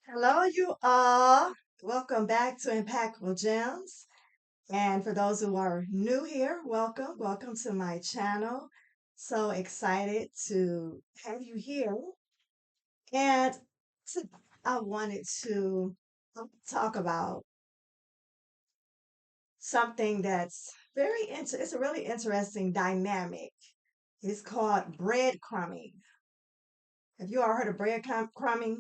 Hello, you all. Welcome back to Impactful Gems. And for those who are new here, welcome. Welcome to my channel. So excited to have you here. And today I wanted to talk about something that's it's a really interesting dynamic. It's called breadcrumbing. Have you all heard of breadcrumbing?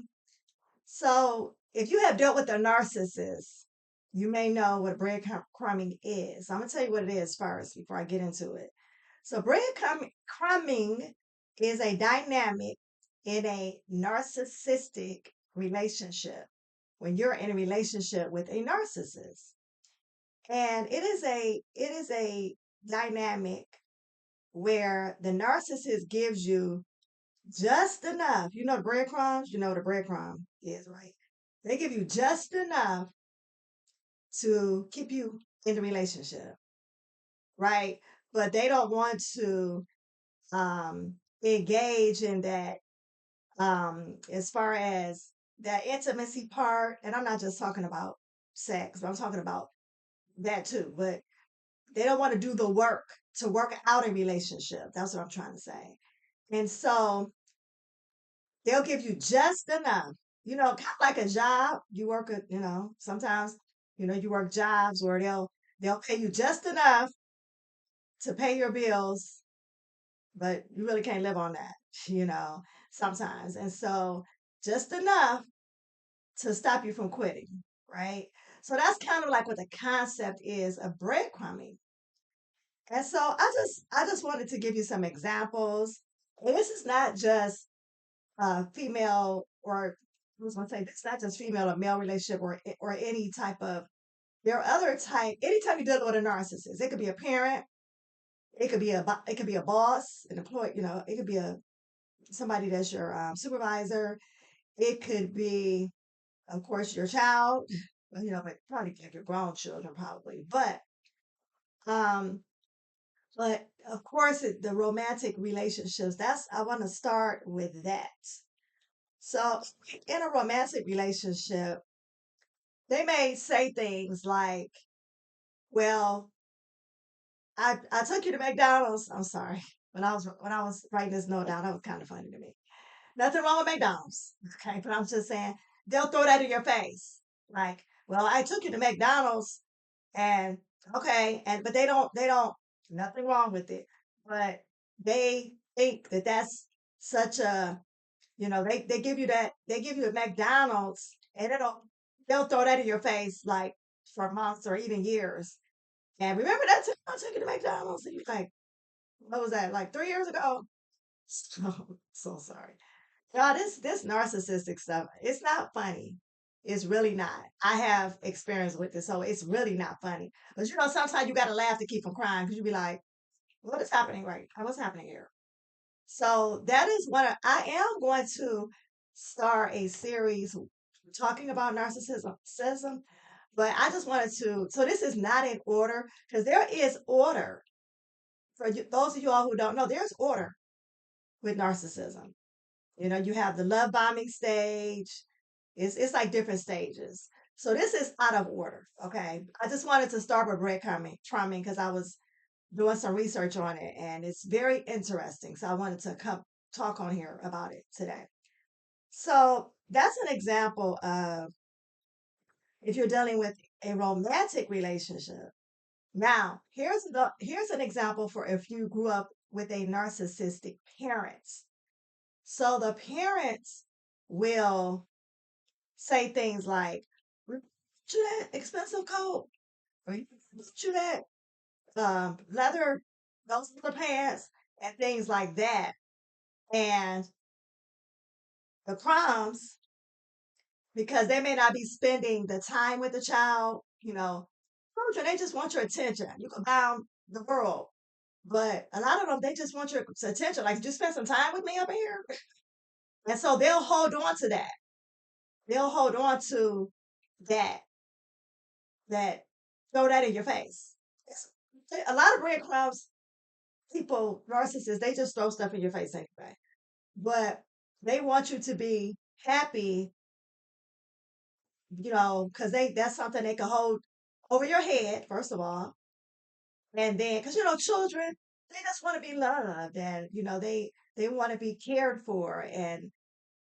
So, if you have dealt with a narcissist, you may know what breadcrumbing is. I'm going to tell you what it is first before I get into it. So, breadcrumbing is a dynamic in a narcissistic relationship when you're in a relationship with a narcissist. And it is a dynamic where the narcissist gives you just enough. You know the breadcrumbs? You know what a breadcrumb is, right? They give you just enough to keep you in the relationship, right? But they don't want to engage in that as far as that intimacy part. And I'm not just talking about sex, but I'm talking about that too. But they don't want to do the work to work out a relationship. That's what I'm trying to say. And so they'll give you just enough, kind of like a job. You work at, sometimes, you work jobs where they'll pay you just enough to pay your bills, but you really can't live on that, you know, sometimes. And so just enough to stop you from quitting, right? So that's kind of like what the concept is of breadcrumbing. And so I just wanted to give you some examples. And this is not just female or I was going to say it's not just female or male relationship or any type of there are other type anytime you deal with a narcissist. It could be a parent, it could be a boss, an employee, it could be a somebody that's your supervisor. It could be, of course, your child. Well, but probably like your grown children probably. Um but of course the romantic relationships, that's I want to start with that. So in a romantic relationship, they may say things like, "Well, I took you to McDonald's." I'm sorry. When I was writing this note down, that was kind of funny to me. Nothing wrong with McDonald's, okay? But I'm just saying they'll throw that in your face, like, "Well, I took you to McDonald's, and okay," and but they don't nothing wrong with it, but they think that that's such a they give you that they give you a McDonald's and they'll throw that in your face like for months or even years. And remember that time I took you to McDonald's and you're like, what was that? Like 3 years ago? So sorry. God, this narcissistic stuff, it's not funny. It's really not. I have experience with this, so it's really not funny. But sometimes you gotta laugh to keep from crying because you be like, what is happening right? What's happening here? So that is I am going to start a series talking about narcissism, but I just wanted to. So this is not in order because there is order for you, those of you all who don't know. There's order with narcissism. You have the love bombing stage. It's like different stages. So this is out of order. Okay, I just wanted to start with breadcrumbing because I was doing some research on it and it's very interesting. So I wanted to come talk on here about it today. So that's an example of if you're dealing with a romantic relationship. Now, here's an example for if you grew up with a narcissistic parent. So the parents will say things like, "We bought you that expensive coat, or you bought you that leather, those leather pants," and things like that. And the crumbs, because they may not be spending the time with the child, children, they just want your attention. You can buy them the world, but a lot of them, they just want your attention. Like, just spend some time with me up here. And so they'll hold on to that. They'll hold on to that, that, throw that in your face. A lot of breadcrumbs, people, narcissists, they just throw stuff in your face anyway. But they want you to be happy because that's something they can hold over your head, first of all. And then, because, children, they just want to be loved and, they want to be cared for. And,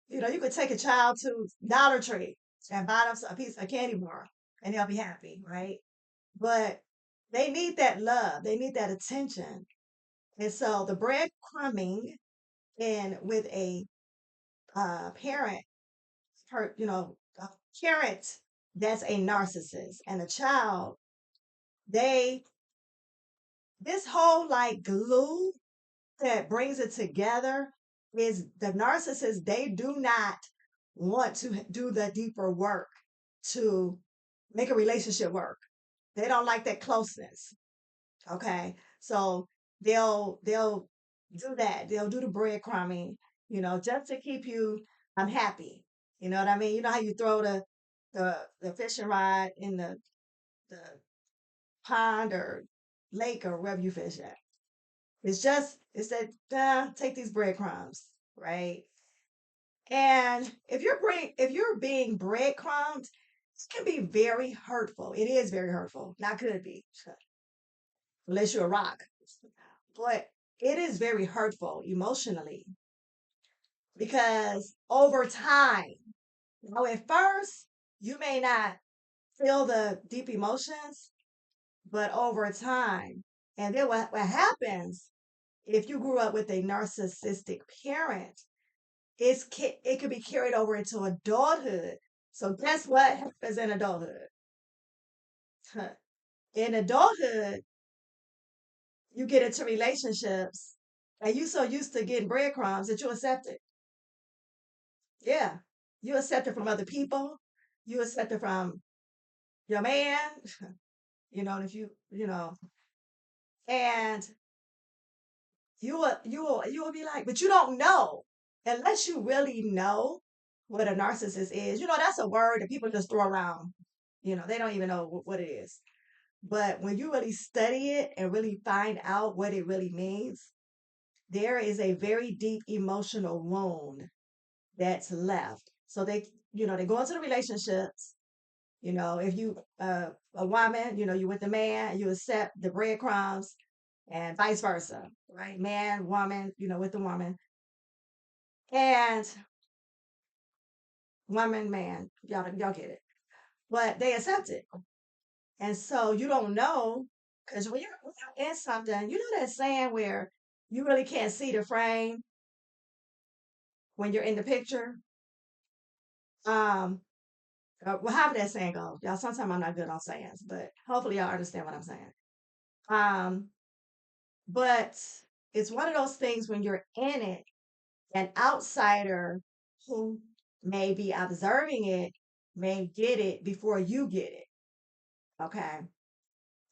you could take a child to Dollar Tree and buy them a piece of candy bar and they'll be happy, right? But they need that love, they need that attention. And so the breadcrumbing in with a parent, a parent that's a narcissist and a child, they, this whole like glue that brings it together is the narcissist. They do not want to do the deeper work to make a relationship work. They don't like that closeness. Okay. So they'll do that. They'll do the breadcrumbing, just to keep you unhappy. You know what I mean? You know how you throw the fishing rod in the pond or lake or wherever you fish at. It's that take these breadcrumbs, right? And if you're being breadcrumbed, it can be very hurtful. It is very hurtful. Not could be, unless you're a rock. But it is very hurtful emotionally because over time, at first you may not feel the deep emotions, but over time, and then what happens if you grew up with a narcissistic parent, it could be carried over into adulthood. So guess what happens in adulthood? In adulthood, you get into relationships and you so used to getting breadcrumbs that you accept it. Yeah. You accept it from other people. You accept it from your man, if and you will be like, but you don't know unless you really know what a narcissist is. That's a word that people just throw around. They don't even know what it is. But when you really study it and really find out what it really means, there is a very deep emotional wound that's left. So they go into the relationships. If you a woman, you with the man, you accept the breadcrumbs and vice versa, right? Man, woman, with the woman, and woman, man, y'all get it. But they accept it, and so you don't know because when you're in something, that saying where you really can't see the frame when you're in the picture. Um, well, how did that saying go, y'all? Sometimes I'm not good on sayings, but hopefully y'all understand what I'm saying. Um, but it's one of those things when you're in it, an outsider who may be observing it may get it before you get it. Okay.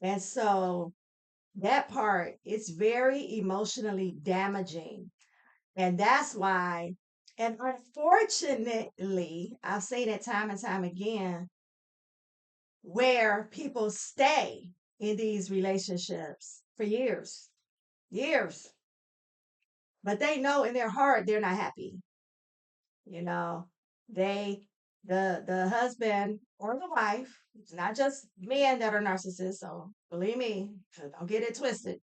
And so that part, it's very emotionally damaging. And that's why, and unfortunately, I've seen it time and time again where people stay in these relationships for years, years, but they know in their heart they're not happy. You know, they, the husband or the wife, it's not just men that are narcissists. So believe me, don't get it twisted.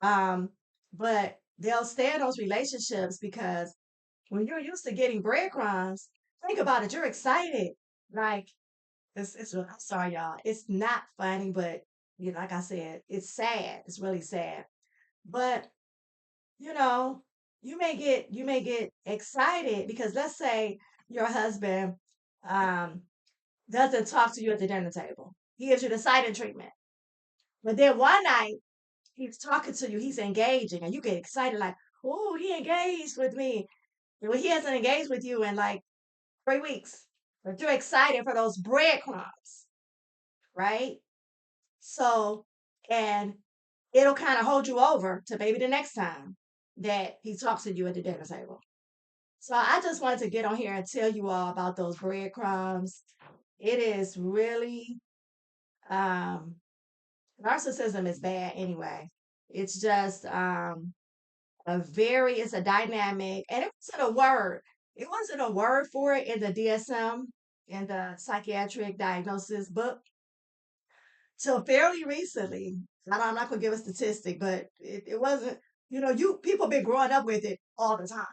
Um, but they'll stay in those relationships because when you're used to getting breadcrumbs, think about it. You're excited. Like I'm sorry, y'all. It's not funny, but like I said, it's sad. It's really sad. But you know, you may get excited because let's say your husband um doesn't talk to you at the dinner table. He gives you the silent treatment. But then one night he's talking to you, he's engaging, and you get excited like, oh, he engaged with me. Well, he hasn't engaged with you in like 3 weeks. But you're excited for those breadcrumbs, right? So, and it'll kind of hold you over to maybe the next time that he talks to you at the dinner table. So I just wanted to get on here and tell you all about those breadcrumbs. It is really um narcissism is bad anyway. It's just it's a dynamic and it wasn't a word. It wasn't a word for it in the DSM. in the psychiatric diagnosis book. So fairly recently, I'm not gonna give a statistic, but it wasn't, you people been growing up with it all the time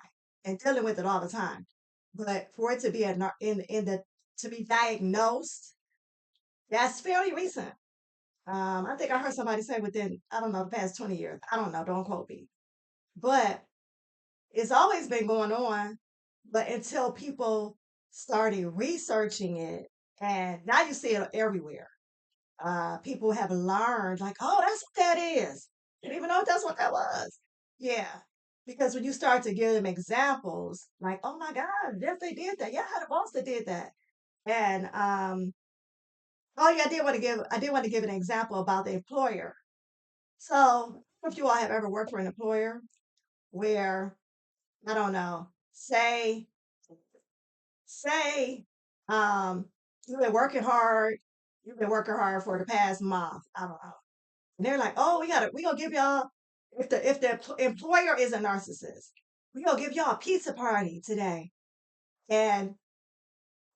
and dealing with it all the time. But for it to be in the to be diagnosed, that's fairly recent. I think I heard somebody say within, I don't know, the past 20 years. I don't know, don't quote me. But it's always been going on, but until people started researching it, and now you see it everywhere. People have learned, like, oh, that's what that is. Didn't even know that's what that was. Yeah. Because when you start to give them examples, like, oh my God, yes, they did that. Yeah, I had a boss that did that. And oh yeah, I did want to give an example about the employer. So if you all have ever worked for an employer where, I don't know, say you've been working hard, for the past month. I don't know. And they're like, oh, we gonna give y'all, if the employer is a narcissist, we gonna give y'all a pizza party today. And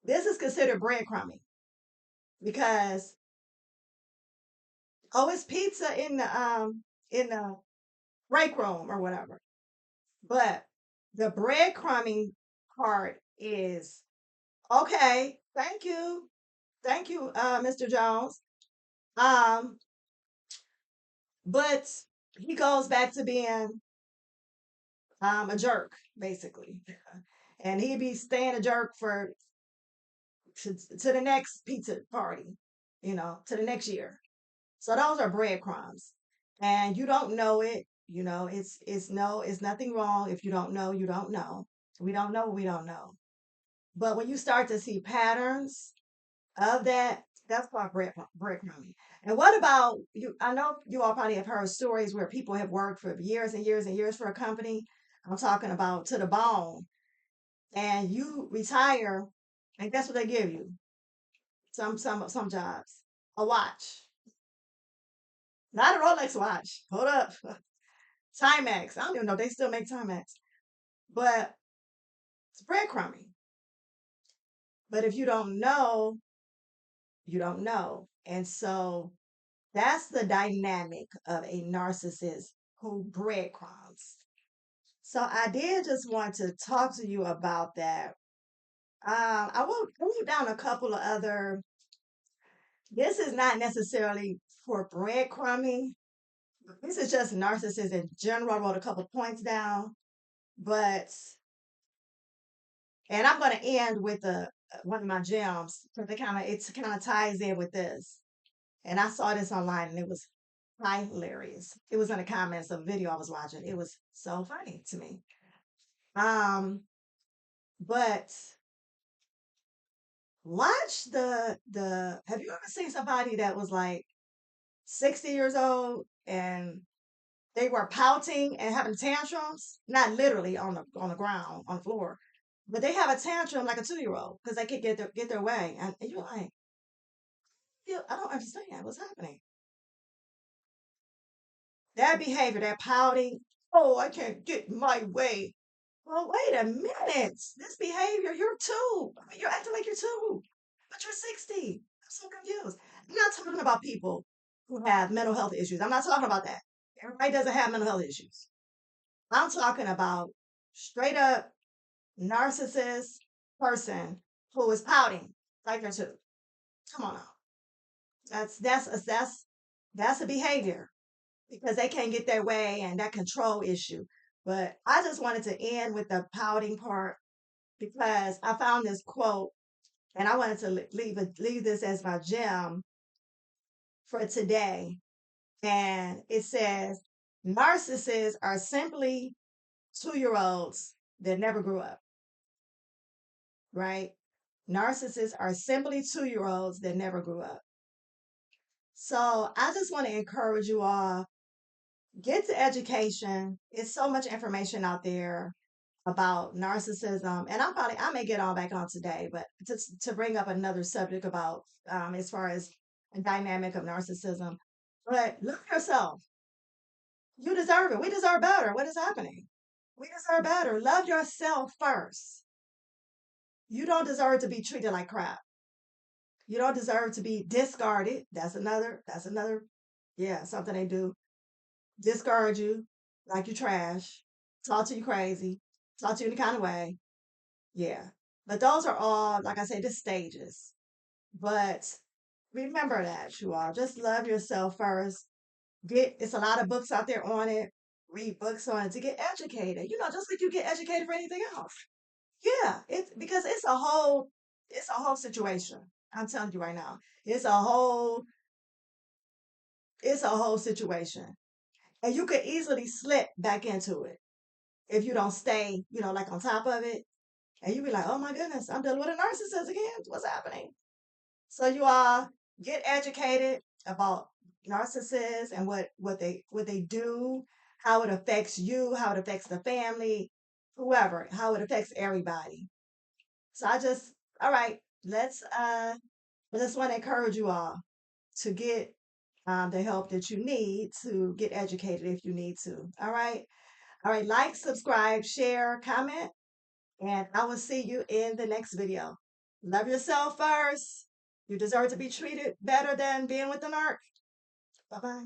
this is considered breadcrumbing because, oh, it's pizza in the break room or whatever. But the breadcrumbing part is, okay, thank you. Thank you, Mr. Jones. Um, but he goes back to being a jerk, basically. And he'd be staying a jerk for to the next pizza party, to the next year. So those are breadcrumbs. And you don't know it, it's nothing wrong. If you don't know, you don't know. We don't know, we don't know. But when you start to see patterns of that, that's called breadcrumbing. And what about you? I know you all probably have heard stories where people have worked for years and years and years for a company. I'm talking about to the bone. And you retire, and guess what they give you? Some jobs. A watch. Not a Rolex watch. Hold up. Timex. I don't even know if they still make Timex. But it's breadcrumbing. But if you don't know, you don't know. And so that's the dynamic of a narcissist who breadcrumbs. So I did just want to talk to you about that. I wrote down a couple of other. This is not necessarily for breadcrumbing. This is just narcissists in general. I wrote a couple of points down, but and I'm going to end with one of my gems because it kind of ties in with this. And I saw this online and it was hilarious. It was in the comments of a video I was watching. It was so funny to me. Um, but watch the. Have you ever seen somebody that was like 60 years old and they were pouting and having tantrums? Not literally on the ground on the floor, but they have a tantrum like a 2 year old because they can't get their way, and you're like, I don't understand what's happening. That behavior, that pouting, oh, I can't get my way. Well, wait a minute. This behavior, you're two. I mean, you're acting like you're two, but you're 60. I'm so confused. I'm not talking about people who have mental health issues. I'm not talking about that. Everybody doesn't have mental health issues. I'm talking about straight up narcissist person who is pouting like they're two. Come on now. That's a behavior because they can't get their way and that control issue. But I just wanted to end with the pouting part because I found this quote and I wanted to leave this as my gem for today. And it says, narcissists are simply 2 year olds that never grew up, right? Narcissists are simply 2 year olds that never grew up. So I just want to encourage you all, get the education. It's so much information out there about narcissism, and I may get on back on today, but to bring up another subject about as far as a dynamic of narcissism. But love yourself. You deserve it. We deserve better. What is happening? We deserve better. Love yourself first. You don't deserve to be treated like crap. You don't deserve to be discarded. That's another, yeah, something they do. Discard you like you trash, talk to you crazy, talk to you in the kind of way. Yeah. But those are all, like I say, the stages. But remember that you all just love yourself first. It's a lot of books out there on it. Read books on it to get educated. Just like you get educated for anything else. Yeah, it's because it's a whole situation. I'm telling you right now. It's a whole it's a whole situation. And you could easily slip back into it if you don't stay, like on top of it. And you be like, oh my goodness, I'm dealing with a narcissist again. What's happening? So you all get educated about narcissists and what they do, how it affects you, how it affects the family, whoever, how it affects everybody. So all right, I just want to encourage you all to get the help that you need to get educated if you need to. All right. All right. Like, subscribe, share, comment, and I will see you in the next video. Love yourself first. You deserve to be treated better than being with an narc. Bye bye.